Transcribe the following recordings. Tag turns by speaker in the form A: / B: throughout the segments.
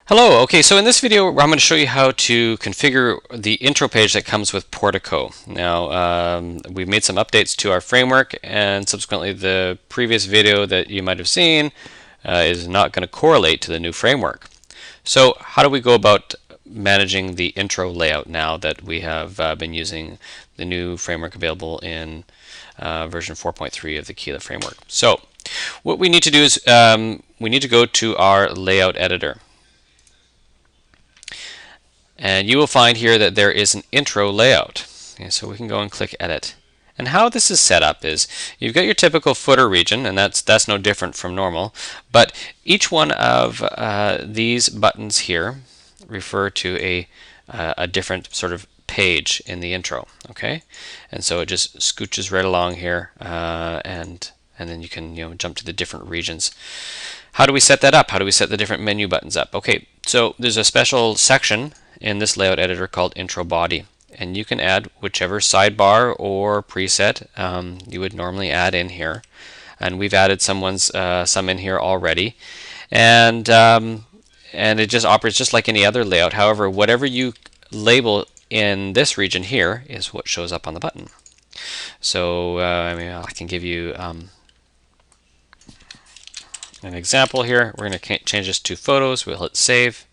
A: Hello, okay, so in this video I'm going to show you how to configure the intro page that comes with Portico. Now, we've made some updates to our framework, and subsequently the previous video that you might have seen is not going to correlate to the new framework. So how do we go about managing the intro layout now that we have been using the new framework available in version 4.3 of the Aquila framework? So what we need to do is we need to go to our layout editor. And you will find here that there is an intro layout. Okay, so we can go and click edit. And how this is set up is you've got your typical footer region, and that's no different from normal, but each one of these buttons here refer to a different sort of page in the intro. Okay, and so it just scooches right along here, and then you can jump to the different regions. How do we set that up? How do we set the different menu buttons up? Okay, so there's a special section in this layout editor called intro body, and you can add whichever sidebar or preset you would normally add in here, and we've added some in here already, and it just operates just like any other layout. However, whatever you label in this region here is what shows up on the button. So I can give you an example here. We're going to change this to photos. We'll hit save.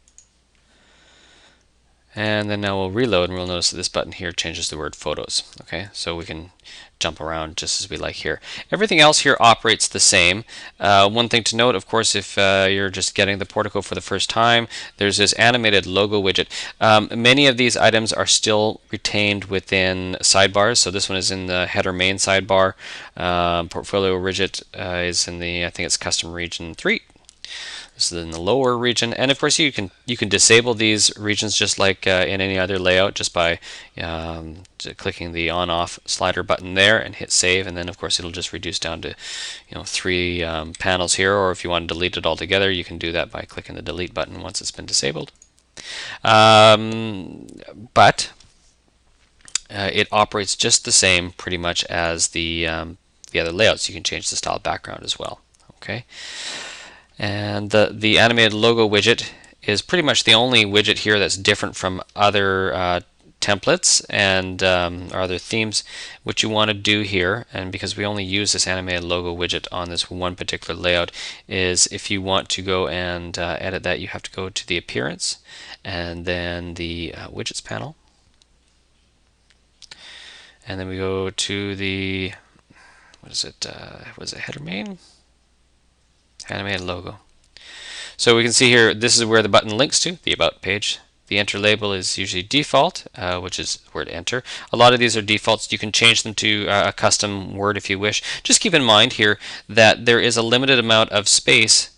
A: And then now we'll reload, and we'll notice that this button here changes the word photos. Okay, so we can jump around just as we like here. Everything else here operates the same. One thing to note, of course, if you're just getting the Portico for the first time, there's this animated logo widget. Many of these items are still retained within sidebars. So this one is in the header main sidebar. Portfolio widget is in the, I think it's custom region 3. This is in the lower region, and of course you can disable these regions just like in any other layout, just by clicking the on-off slider button there and hit save, and then of course it'll just reduce down to 3 panels here. Or if you want to delete it altogether, you can do that by clicking the delete button once it's been disabled. But it operates just the same pretty much as the other layouts. You can change the style background as well. Okay. And the animated logo widget is pretty much the only widget here that's different from other templates and or other themes. What you want to do here, and because we only use this animated logo widget on this one particular layout, is if you want to go and edit that, you have to go to the appearance and then the widgets panel, and then we go to the was it header main? Animated logo. So we can see here, this is where the button links to, the About page. The enter label is usually default, which is word enter. A lot of these are defaults. You can change them to a custom word if you wish. Just keep in mind here that there is a limited amount of space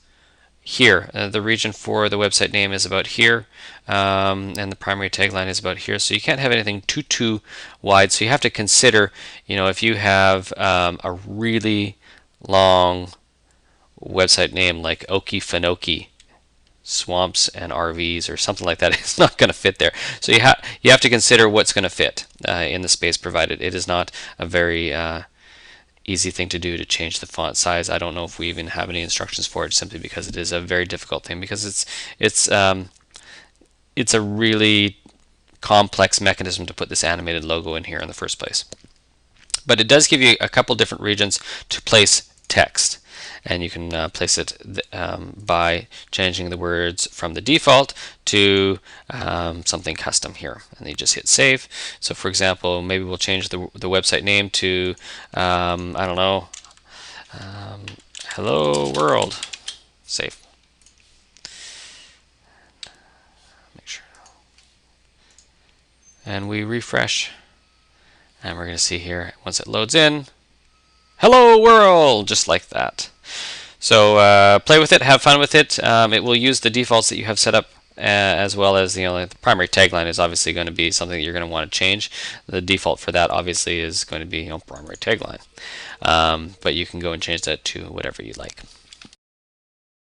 A: here. The region for the website name is about here, and the primary tagline is about here. So you can't have anything too wide. So you have to consider, if you have a really long website name like Okefenokee Swamps and RVs or something like that, it's not going to fit there. So you have to consider what's going to fit in the space provided. It is not a very easy thing to do to change the font size. I don't know if we even have any instructions for it, simply because it is a very difficult thing, because it's a really complex mechanism to put this animated logo in here in the first place. But it does give you a couple different regions to place text. And you can place it by changing the words from the default to something custom here, and then you just hit save. So for example, maybe we'll change the website name to I don't know, hello world. Save. Make sure. And we refresh, and we're going to see here, once it loads in, hello world, just like that. So play with it, have fun with it. It will use the defaults that you have set up, as well as the primary tagline is obviously going to be something that you're going to want to change. The default for that obviously is going to be primary tagline, but you can go and change that to whatever you like.